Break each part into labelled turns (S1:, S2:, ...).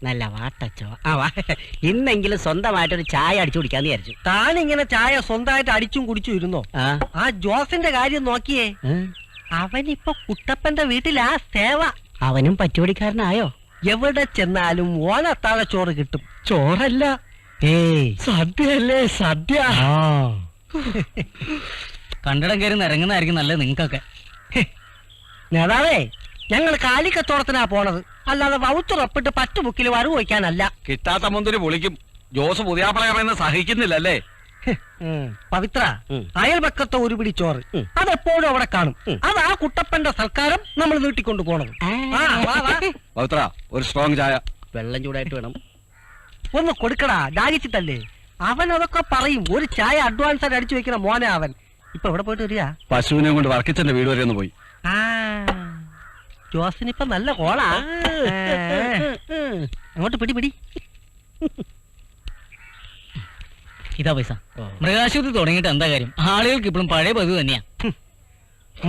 S1: നല്ല വാട്ടച്ചോ. ഇന്നെങ്കിലും സ്വന്തമായിട്ടൊരു ചായ അടിച്ചു കുടിക്കാന്ന് വിചാരിച്ചു.
S2: താനിങ്ങനെ ചായ സ്വന്തമായിട്ട് അടിച്ചും കുടിച്ചും ഇരുന്നോ? ആ ജോസിന്റെ കാര്യം നോക്കിയേ, അവനിപ്പൊ കുട്ടപ്പന്റെ വീട്ടിലാ സേവ.
S1: അവനും പറ്റുപടിക്കാരനായോ?
S2: എവിടെ ചെന്നാലും ഓണത്താഴ ചോറ് കിട്ടും.
S1: ചോറല്ല,
S2: സദ്യയല്ലേ സദ്യ.
S1: കണ്ടടം കയറി നിരങ്ങുന്നതായിരിക്കും നല്ലത് നിങ്ങൾക്കൊക്കെ.
S2: നേതാവേ, ഞങ്ങൾ കാലിക്കത്തോളത്തിനാ പോണത്, അല്ലാതെ വൗത്തുറപ്പിട്ട് 10 ബുക്കിൽ വരവ് വയ്ക്കാനല്ല.
S3: കിട്ടാത്ത മുന്തിരി പൊളിക്കും. ജോസ് പുതിയാപ്പളയെന്ന് സഹിക്കുന്നില്ലല്ലേ?
S2: പവിത്ര, അയൽപക്കത്തെ ഒരു പിടി ചോറ് അതെപ്പോഴും അവിടെ കാണും. അത് ആ കുട്ടപ്പന്റെ സൽക്കാരം നമ്മൾ നീട്ടിക്കൊണ്ടു പോണത്.
S3: പവിത്ര, ഒരു സ്ട്രോങ് ചായ.
S1: വെള്ളം ചൂടായിട്ട് വേണം.
S2: ഒന്ന് കൊടുക്കടാ, ദാഹിച്ചിട്ടല്ലേ. അവൻ അതൊക്കെ പറയും. ഒരു ചായ അഡ്വാൻസ് ആയിട്ട് അടിച്ചു വെക്കണ മോനെ അവൻ. ഇപ്പൊ എവിടെ പോയിട്ട് വരിക?
S3: പശുവിനെ കൊണ്ട് വർക്കിച്ചന്റെ വീട് വരെ ഒന്ന് പോയി.
S2: ജോസിനിപ്പൊ നല്ല കോളാ. അങ്ങോട്ട് പിടി പിടി.
S1: ഇതാ പൈസ. മൃഗാശുപത്രി തുടങ്ങിയിട്ട് എന്താ കാര്യം? ആളുകൾക്ക് ഇപ്പോഴും പഴയ പതിവ് തന്നെയാ.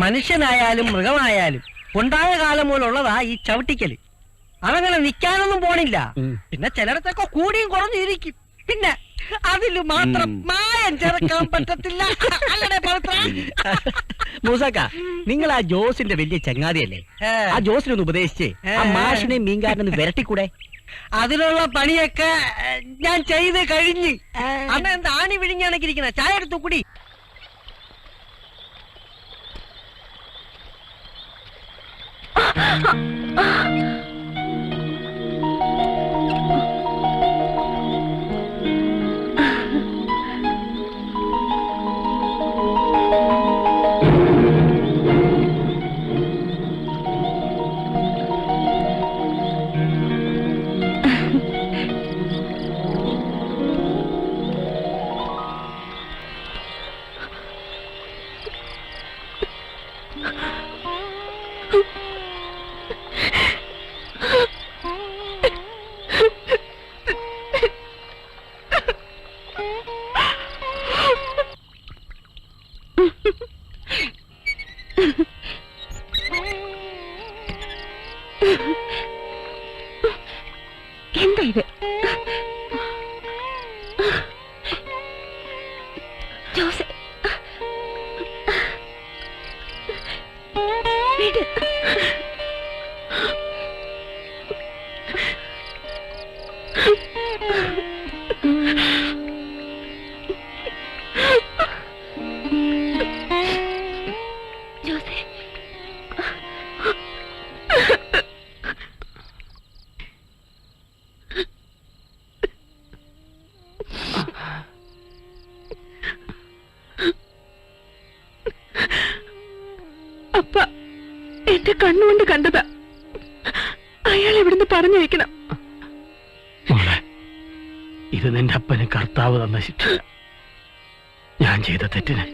S2: മനുഷ്യനായാലും മൃഗമായാലും ഉണ്ടായ കാലം പോലുള്ളതാ ഈ ചവിട്ടിക്കല്. അതങ്ങനെ നിക്കാനൊന്നും പോണില്ല. പിന്നെ ചിലയിടത്തൊക്കെ കൂടിയും കുറഞ്ഞിരിക്കും. പിന്നെ അതില് മാത്രം മായം ചേർക്കാൻ പറ്റത്തില്ല.
S1: മൂസാക്ക, നിങ്ങൾ ആ ജോസിന്റെ വലിയ ചങ്ങാതിയല്ലേ? ആ ജോസിനൊന്ന് ഉപദേശിച്ച് ആ മാഷിനെയും മീൻകാരനൊന്ന് വിരട്ടിക്കൂടെ?
S2: അതിനുള്ള പണിയൊക്കെ ഞാൻ ചെയ്ത് കഴിഞ്ഞ്. അന്ന് എന്താ ആണി വിഴിഞ്ഞാണെങ്കിരിക്കണ? ചായ എടുത്തു കൂടി.
S4: എന്താ ഇത്? ജോസ്, വീട്. ജോസേ, അപ്പ എന്റെ കണ്ണുകൊണ്ട് കണ്ടതാ. അയാൾ എവിടുന്ന് പറഞ്ഞു വെക്കണം.
S5: മോളെ, ഇത് നിന്റെ അപ്പന് കർത്താവ് തന്ന ശിക്ഷ. ഞാൻ ചെയ്ത തെറ്റിന്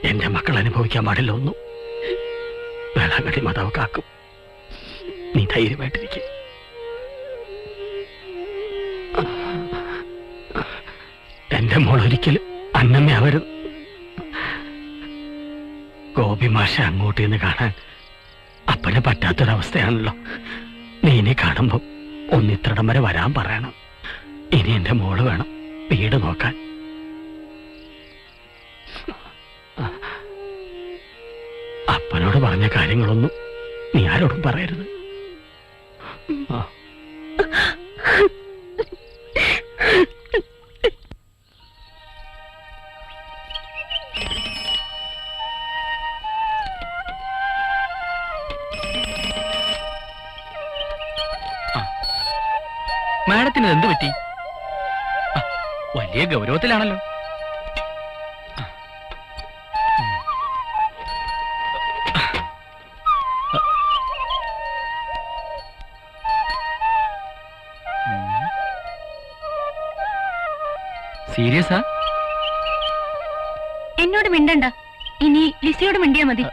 S5: എന്റെ മക്കൾ അനുഭവിക്കാൻ പാടില്ല ഒന്നും. വേളാങ്കണ്ണി മാതാവ് കാക്കും. നീ ധൈര്യമായിട്ടിരിക്കും. എന്റെ മോൾ ഒരിക്കലും അന്നമ്മയാവരുത്. ഗോപി മാഷ അങ്ങോട്ട് നിന്ന് കാണാൻ അപ്പന് പറ്റാത്തൊരവസ്ഥയാണല്ലോ. നീ ഇനി കാണുമ്പോ ഒന്നിത്രടം വരെ വരാൻ പറയണം. ഇനി എന്റെ മോള് വേണം വീട് നോക്കാൻ. അപ്പനോട് പറഞ്ഞ കാര്യങ്ങളൊന്നും നീ ആരോടും പറയരുത്.
S1: മാഡത്തിന് എന്ത് പറ്റി? വലിയ ഗൗരവത്തിലാണല്ലോ. സീരിയസാ?
S4: എന്നോട് മിണ്ടണ്ട, ഇനി ലിസിയോട് മിണ്ടിയാ മതി.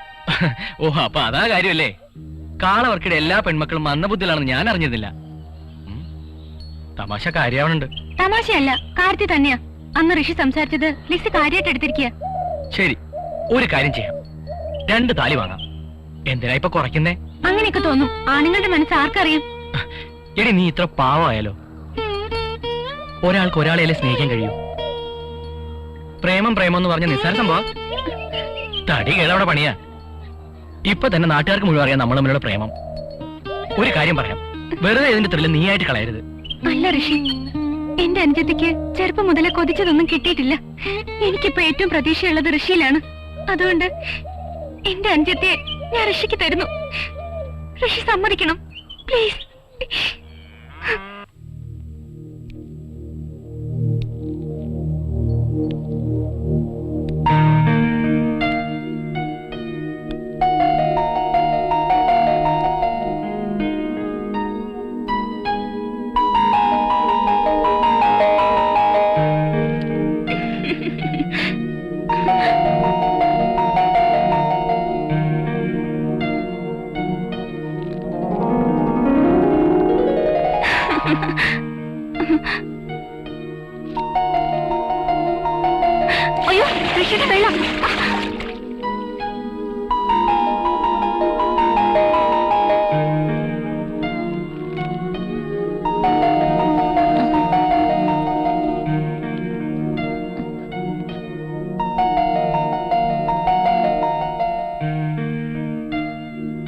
S1: ഓ, അപ്പൊ അതാ കാര്യമല്ലേ. കാളവർക്കിടെ എല്ലാ പെൺമക്കളും മന്ദബുദ്ധിയിലാണെന്ന് ഞാൻ അറിഞ്ഞിരുന്നില്ല. തമാശ കാര്യാവുന്നുണ്ട്.
S4: തമാശയല്ല, കാര്യത്തിൽ തന്നെയാ. അന്ന് ഋഷി സംസാരിച്ചത് ലിസി കാര്യമായിട്ട് എടുത്തിരിക്കുക.
S1: ശരി, ഒരു കാര്യം ചെയ്യാം. 2 താലി വാങ്ങാം. എന്തിനാ ഇപ്പൊ കുറയ്ക്കുന്നേ?
S4: അങ്ങനെയൊക്കെ തോന്നും. ആണുങ്ങളുടെ മനസ്സ് ആർക്കറിയാം?
S5: എടി നീ ഇത്ര പാവമായാലോ? ഒരാൾക്ക് ഒരാളെയല്ലേ സ്നേഹിക്കാൻ കഴിയൂ? പ്രേമം പ്രേമം എന്ന് പറഞ്ഞ നിസ്സാര സംഭവം. തടി കേടവിടെ പണിയാ. ഇപ്പൊ തന്നെ നാട്ടുകാർക്ക് മുഴുവൻ അറിയാം നമ്മൾ തമ്മിലുള്ള പ്രേമം. ഒരു കാര്യം പറയാം, വെറുതെ ഇതിന്റെ ത്രില്ല് നീയായിട്ട് കളയരുത്.
S4: അല്ല ഋഷി, എന്റെ അനുജത്തിക്ക് ചെറുപ്പം മുതലേ കൊതിച്ചതൊന്നും കിട്ടിയിട്ടില്ല. എനിക്കിപ്പോ ഏറ്റവും പ്രതീക്ഷയുള്ളത് ഋഷിയിലാണ്. അതുകൊണ്ട് എന്റെ അനുജത്തെ ഞാൻ ഋഷിക്ക് തരുന്നു. ഋഷി സമ്മതിക്കണം, പ്ലീസ്. അയ്യോ, ഋഷിയുടെ വെള്ളം.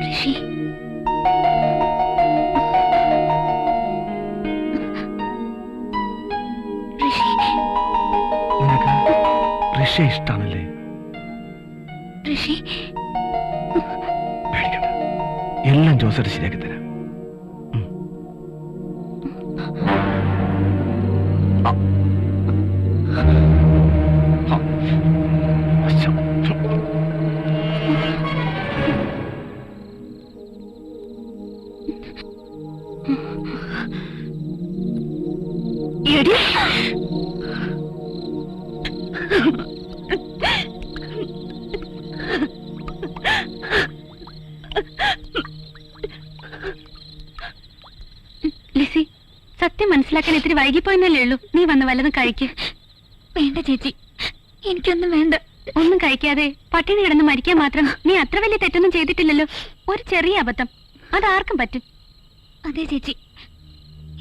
S4: ഋഷി,
S5: നിനക്ക് ഋഷി ഇഷ്ടാണല്ലേ?
S4: ഋഷി,
S5: പേടിക്കണ്ട, എല്ലാം ജോസഫ് ശരിയാക്കി തരാം.
S4: എടി, ലിസി, സത്യം മനസ്സിലാക്കാൻ ഇത്തിരി വൈകിപ്പോയെന്നല്ലേ ഉള്ളൂ. നീ വന്ന് വല്ലതും കഴിക്ക്. വേണ്ട ചേച്ചി, എനിക്കൊന്നും വേണ്ട. ഒന്നും കഴിക്കാതെ പട്ടിണി കിടന്ന് മരിക്കാൻ മാത്രം നീ അത്ര വലിയ തെറ്റൊന്നും ചെയ്തിട്ടില്ലല്ലോ. ഒരു ചെറിയ അബദ്ധം, അതാർക്കും പറ്റും. അതെ ചേച്ചി,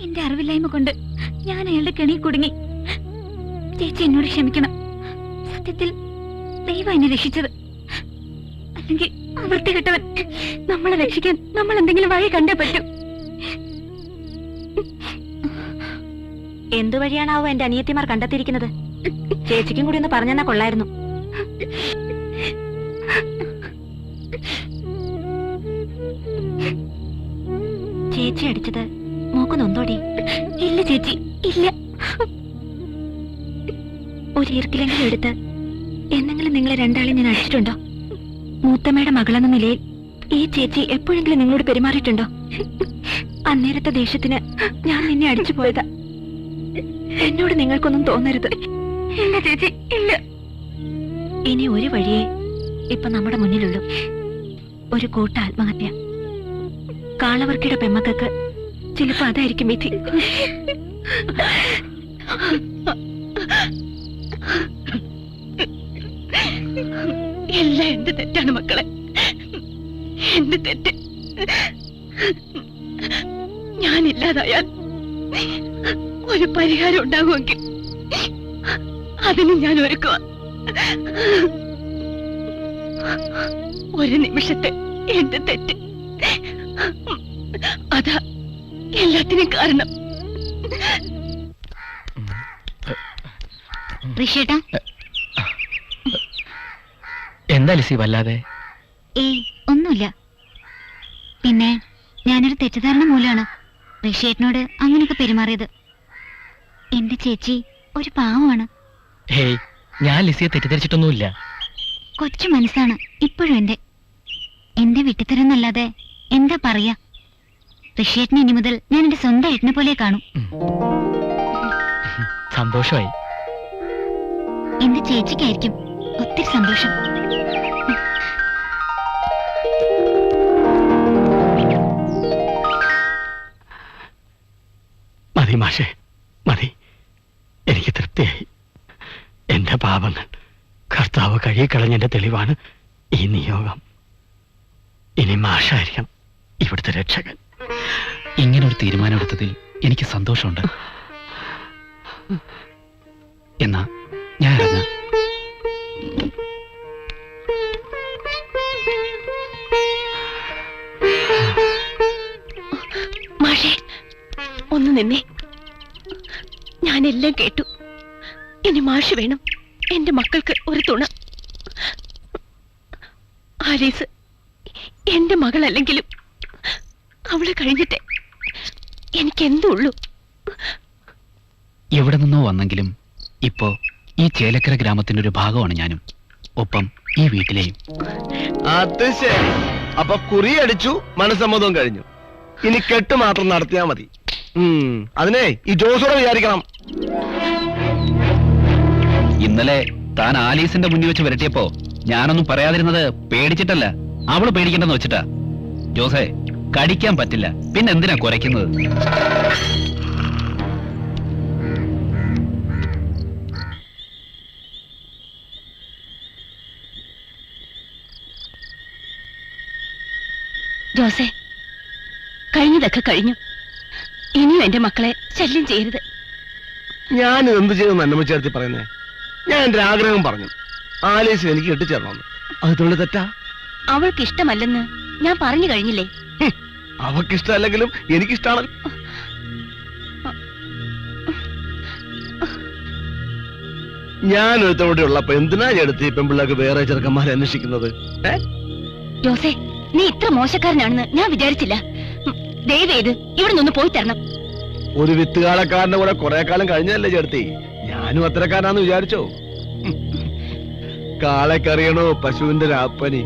S4: എന്റെ അറിവില്ലായ്മ കൊണ്ട് ഞാൻ അയാളുടെ കെണി കുടുങ്ങി. ചേച്ചി എന്നോട് ക്ഷമിക്കണം. സത്യത്തിൽ ദൈവം എന്നെ രക്ഷിച്ചത്. അല്ലെങ്കിൽ വൃത്തികെട്ടവൻ നമ്മളെ രക്ഷിക്കാൻ നമ്മൾ എന്തെങ്കിലും വഴി കണ്ടേ പറ്റൂ. എന്തു വഴിയാണാവോ എന്റെ അനിയത്തിമാർ കണ്ടെത്തിയിരിക്കുന്നത്? ചേച്ചിക്കും കൂടി ഒന്ന് പറഞ്ഞെന്നാ കൊള്ളായിരുന്നു. ചേച്ചി അടിച്ചത് മോക്ക് നൊന്തോടി? ഇല്ല ചേച്ചി, ഇല്ല. ഒരു ഈർക്കിലെങ്കിലും എടുത്ത് എന്നെങ്കിലും നിങ്ങളെ രണ്ടാളെ ഞാൻ അടിച്ചിട്ടുണ്ടോ? മൂത്തമ്മയുടെ മകളെന്ന നിലയിൽ ഈ ചേച്ചി എപ്പോഴെങ്കിലും നിങ്ങളോട് പെരുമാറിയിട്ടുണ്ടോ? അന്നേരത്തെ ദേഷ്യത്തിന് ഞാൻ നിന്നെ അടിച്ചു പോയതാ. എന്നോട് നിങ്ങൾക്കൊന്നും തോന്നരുത്. ഇല്ല ചേച്ചി, ഇല്ല. ഇനി ഒരു വഴിയേ ഇപ്പൊ നമ്മുടെ മുന്നിലുള്ളൂ. ഒരു കൂട്ട ആത്മഹത്യ. കാളവർക്കിയുടെ പെമ്മക്കൾക്ക് ചിലപ്പോ അതായിരിക്കും വിധി. എല്ലാം എന്റെ തെറ്റാണ് മക്കളെ, എന്റെ തെറ്റ്. ഞാനില്ലാതായാൽ ഒരു പരിഹാരം ഉണ്ടാകുമെങ്കിൽ അതിന് ഞാൻ ഒരുക്കുക. ഒരു നിമിഷത്തെ എന്റെ തെറ്റ്, അതാ എല്ലാത്തിനും കാരണം. ഋഷിയേട്ടാ,
S5: എന്താ ലിസി വല്ലാതെ?
S4: ഏയ് ഒന്നുമില്ല. പിന്നെ ഞാനൊരു തെറ്റിദ്ധാരണ മൂലമാണ് ഋഷിയേട്ടനോട് അങ്ങനെയൊക്കെ പെരുമാറിയത്. എന്റെ ചേച്ചി ഒരു പാവമാണ്.
S5: ഹേയ്, ഞാൻ ലിസിയെ തെറ്റിദ്ധരിച്ചിട്ടൊന്നുമില്ല.
S4: കൊച്ചു മനസ്സാണ് ഇപ്പോഴും എന്റെ വിട്ടിത്തരെന്നല്ലാതെ എന്താ പറയാ. ഋഷിയേട്ടനെ ഇനി മുതൽ ഞാൻ എന്റെ സ്വന്തം ഏട്ടനെ പോലെ കാണും.
S5: സന്തോഷമായി.
S4: എന്റെ ചേച്ചിക്കായിരിക്കും ഒത്തിരി സന്തോഷം.
S5: മതി മാഷേ, മതി. എനിക്ക് തൃപ്തിയായി. എന്റെ പാപങ്ങൾ കർത്താവ് കഴുകിക്കളഞ്ഞതിന്റെ തെളിവാണ് ഈ നിയോഗം. ഇനി മാഷായിരിക്കണം ഇവിടുത്തെ രക്ഷകൻ.
S6: ഇങ്ങനൊരു തീരുമാനമെടുത്തതിൽ എനിക്ക് സന്തോഷമുണ്ട്. എന്നാ ഞാൻ ഇറങ്ങാം.
S7: മാഷേ, ഒന്ന് നിന്നേ. ഞാനെല്ലാം കേട്ടു. ഇനി മാഷ് വേണം എന്റെ മക്കൾക്ക് ഒരു തുണ. ആലീസ് എന്റെ മകളല്ലെങ്കിലും അവളെ കഴിഞ്ഞിട്ടേ എനിക്കെന്തുള്ളൂ.
S6: എവിടെ നിന്നോ വന്നെങ്കിലും ഇപ്പോ ഈ ചേലക്കര ഗ്രാമത്തിന്റെ ഒരു ഭാഗമാണ് ഞാനും, ഒപ്പം ഈ വീട്ടിലെയും.
S8: അത് ശരി. അപ്പൊ കുറിയടിച്ചു, മനസ്സമ്മതവും കഴിഞ്ഞു. ഇനി കെട്ട് മാത്രം നടത്തിയാ മതി. അതിനെ ഈ ജോസൂടെ വിചാരിക്കണം.
S6: ഇന്നലെ താൻ ആലീസിന്റെ മുന്നിൽ വെച്ച് വരട്ടിയപ്പോ ഞാനൊന്നും പറയാതിരുന്നത് പേടിച്ചിട്ടല്ല, അവള് പേടിക്കണ്ടെന്ന് വെച്ചിട്ടാ. ജോസേ, കടിക്കാൻ പറ്റില്ല, പിന്നെ എന്തിനാ കുരയ്ക്കുന്നത്?
S7: ജോസേ, കഴിഞ്ഞതൊക്കെ കഴിഞ്ഞു. ഇനിയും എന്റെ മക്കളെ ശല്യം ചെയ്യരുത്.
S8: ഞാൻ എന്ത് ചെയ്തെന്ന് അന്നമ്മ ചേർത്തി പറയുന്നേ? ഞാൻ എന്റെ ആഗ്രഹം പറഞ്ഞു, ആലീസിന് എനിക്ക് കെട്ടിച്ചേരണമെന്ന്. അത് തൊഴിൽ തെറ്റാ?
S7: അവൾക്ക് ഇഷ്ടമല്ലെന്ന് ഞാൻ പറഞ്ഞു കഴിഞ്ഞില്ലേ?
S8: അവക്കിഷ്ടമല്ലെങ്കിലും എനിക്കിഷ്ടമാണ്. ഞാൻ ഒരുത്തോടെ ഉള്ളപ്പോ എന്തിനാ എടുത്ത് ഈ പെൺപിള്ളേർക്ക് വേറെ ചെറുക്കന്മാരെ അന്വേഷിക്കുന്നത്?
S7: ജോസേ, നീ ഇത്ര മോശക്കാരനാണെന്ന് ഞാൻ വിചാരിച്ചില്ല. ദയവേത് ഇവിടെ നിന്ന് പോയി തരണം.
S8: ഒരു വിത്തുകാലക്കാരന്റെ കൂടെ കുറെ കാലം കഴിഞ്ഞല്ലേ ചേർത്തി? ഞാനും അത്തരക്കാരനാന്ന് വിചാരിച്ചോ? കാളക്കറിയണോ പശുവിന്റെ രാപ്പനി?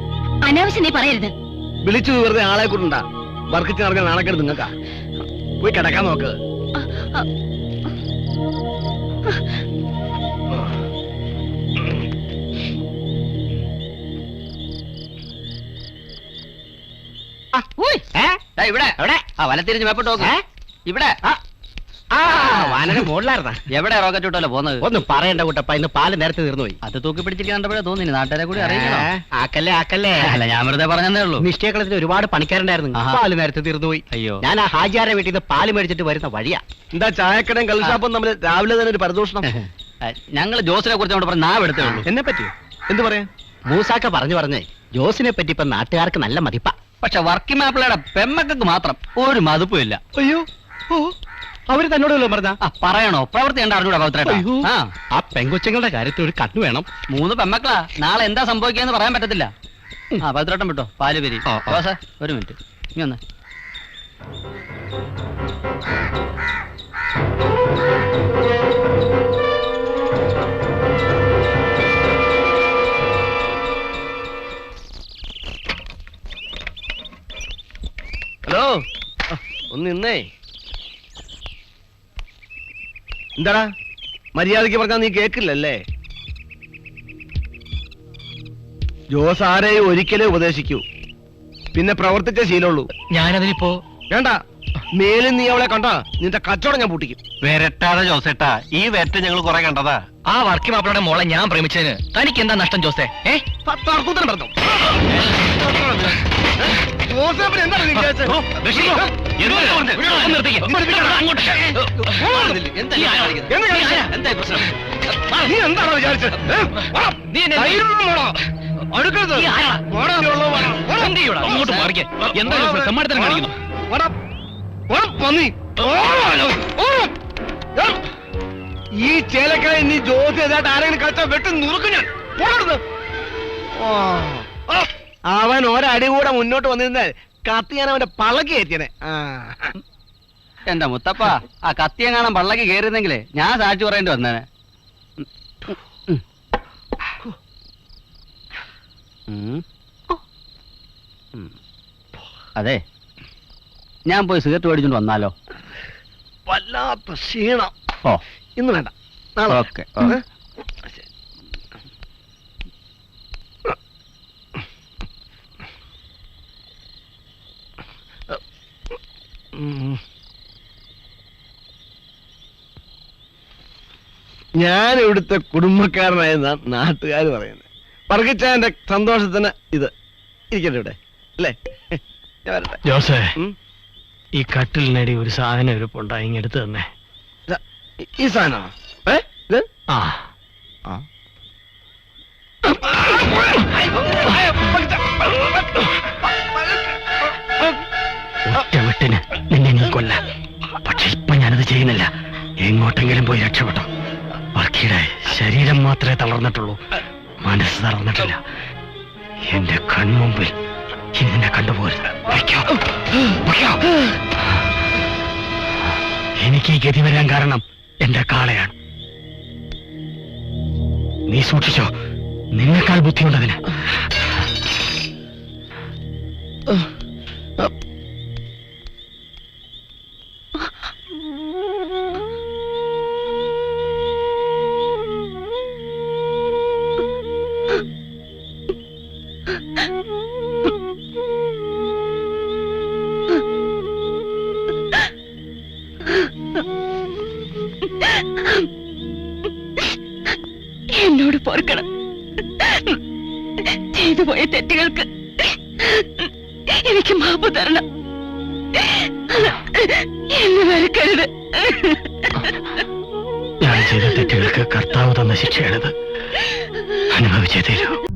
S7: അനാവശ്യം നീ പറയരുത്.
S8: വിളിച്ചു വെറുതെ ആളെ കൊണ്ടാ വർക്കിച്ച് നടക്കാൻ നാണക്കേട് നിങ്ങൾക്കാ. പോയി കിടക്കാൻ നോക്ക്.
S1: ഇവിടെ വലത്തിരിഞ്ഞ് മേപ്പോട്ട് നോക്ക്. ഇവിടെ
S2: വാനര മുകളിലായിരുന്നാ?
S1: എവിടെ റോക്കറ്റ് വിട്ടല്ലോ പോന്നത്?
S2: ഒന്നും പറയണ്ട കുട്ടപ്പ, ഇന്ന് പാല് നേരത്തെ തീർന്നു പോയി.
S1: അത് തൂക്കി പിടിച്ചിരിക്കാണ്ടപ്പോഴേ തോന്നി നാട്ടുകാരെ കൂടി അറിയിക്കണം.
S2: ആക്കല്ലേ ആക്കല്ലേ.
S1: അല്ല, ഞാൻ വെറുതെ പറഞ്ഞതേ ഉള്ളൂ.
S2: നിശ്ചയക്കളത്തിന് ഒരുപാട് പണിക്കാരുണ്ടായിരുന്നു.
S1: ആഹാ.
S2: പാല് നേരത്തെ തീർന്നു പോയി.
S1: അയ്യോ.
S2: ഞാൻ ആ ഹാജിയാരെ വീട്ടിൽ നിന്ന് പാല് മേടിച്ചിട്ട് വരുന്ന വഴിയാ.
S8: എന്താ ചായക്കടയും കള്ളുഷാപ്പും തമ്മിൽ രാവിലെ തന്നെ ഒരു പരദൂഷണം?
S1: ഞങ്ങൾ ജോസിനെ കുറിച്ച് പറഞ്ഞ നാവ് എടുത്തേ ഉള്ളൂ.
S8: എന്നെ പറ്റി എന്ത് പറയാ?
S2: മൂസാക്ക പറഞ്ഞേ ജോസിനെ പറ്റി ഇപ്പൊ നാട്ടുകാർക്ക് നല്ല മതിപ്പാ.
S1: പക്ഷെ വർക്കിംഗ് മാപ്പിളയുടെ പെമ്മക്കൾക്ക് മാത്രം ഒരു മതിപ്പും ഇല്ല.
S2: അയ്യോ, അവര് തന്നോടല്ലോ പറഞ്ഞ.
S1: പറയണോ? പ്രവൃത്തി കണ്ട അറിഞ്ഞൂടാ പവിത്രേട്ടാ.
S2: ആ പെങ്കൊച്ചുങ്ങളുടെ കാര്യത്തിൽ ഒരു കണ്ണു വേണം.
S1: 3 പെമ്മക്കളാ. നാളെ എന്താ സംഭവിക്കാന്ന് പറയാൻ പറ്റത്തില്ല. പവിത്രേട്ടൻ വിട്ടോ, പാല് വരി. ഒരു മിനിറ്റ്, ഇനി ഒന്ന്.
S8: ഹലോ, ഒന്ന് നിന്നേ. എന്താടാ മര്യാദയ്ക്ക് പറഞ്ഞാൽ നീ കേക്കില്ലല്ലേ? ജോസ് ആരെയും ഒരിക്കലേ ഉപദേശിക്കൂ, പിന്നെ പ്രവർത്തിച്ച ശീലമുള്ളൂ.
S6: ഞാനതിനിപ്പോ
S8: വേണ്ട, മേലിൽ നീ അവളെ കണ്ടാ നിന്റെ കച്ചവടം ഞാൻ പൂട്ടിക്കും.
S3: വരട്ടാതെ ജോസേട്ടാ, ഈ വരട്ട് ഞങ്ങൾ കുറെ കണ്ടതാ.
S6: ആ വർക്കി മാപ്പിളയുടെ മോളെ ഞാൻ പ്രേമിച്ചതിന് തനിക്ക് എന്താ നഷ്ടം ജോസേ?
S8: തർക്കൂത്തരം പറഞ്ഞു. ജോസേഫിന് എന്താണ് നീ വിചാരിച്ചത്? നീ എന്താണ് വിചാരിച്ചത്? ഈ ചേലക്കായി നീ ജോസി ഏതായിട്ട് ആരെങ്കിലും കളിച്ചാൽ വെട്ടി നുറുക്കും ഞാൻ. അവൻ ഒരടി കൂടെ മുന്നോട്ട് വന്നിരുന്നാൽ കത്തി ഞാൻ അവന്റെ പളക്ക് കയറ്റിയനെ.
S1: എന്റെ മുത്തപ്പ, ആ കത്തിയെങ്ങാണം പള്ളക്ക് കയറിയെന്നെങ്കിലേ ഞാൻ സാക്ഷി പറയേണ്ടി വന്നേനെ. അതെ, ഞാൻ പോയി സിഗരറ്റ് മേടിച്ചോണ്ട് വന്നാലോ?
S8: വല്ലാത്ത ക്ഷീണം.
S1: ഓ,
S8: ഇന്ന് വേണ്ട, നാളെ.
S1: ഓക്കെ.
S8: ഞാൻ ഇവിടുത്തെ കുടുംബക്കാരനായ നാട്ടുകാർ പറയുന്നത്. പറക്കിച്ചാന്റെ സന്തോഷത്തിന് ഇത് ഇരിക്കട്ടെ ഇവിടെ അല്ലേ? ഞാൻ വരട്ടെ.
S5: ജോസേ, ഈ കട്ടിലിനടി ഒരു സാധനം ഇരിപ്പുണ്ടായി ഇങ്ങെടുത്ത് തന്നെ.
S8: ഈ സാധനമാണോ? ഇത്
S5: ആ
S8: ആ.
S5: ഒറ്റവെട്ടിന് നിന്നെ നീ കൊല്ല. പക്ഷെ ഇപ്പൊ ഞാനത് ചെയ്യുന്നില്ല. എങ്ങോട്ടെങ്കിലും പോയി രക്ഷപ്പെട്ടോ. വർക്കിയുടെ ശരീരം മാത്രമേ തളർന്നിട്ടുള്ളൂ, മനസ്സ് തളർന്നിട്ടില്ല. എന്റെ കൺമുമ്പിൽ ഇനി നിന്നെ കണ്ടുപോരുത്. വയ്ക്കോ, വയ്ക്കോ. എനിക്ക് ഈ ഗതി വരാൻ കാരണം എന്റെ കാളയാണ്. നീ സൂക്ഷിച്ചോ, നിന്നെക്കാൾ ബുദ്ധിയുണ്ടതിന്.
S7: എന്നോട് പൊറുക്കണം. ചെയ്തു പോയ തെറ്റുകൾക്ക് എനിക്ക് മാപ്പ് തരണം. എന്നെ വെറുക്കരുത്.
S5: ഞാൻ ചെയ്ത തെറ്റുകൾക്ക് കർത്താവ് തന്ന ശിക്ഷയാണിത്. അനുഭവിച്ചേ തീരൂ.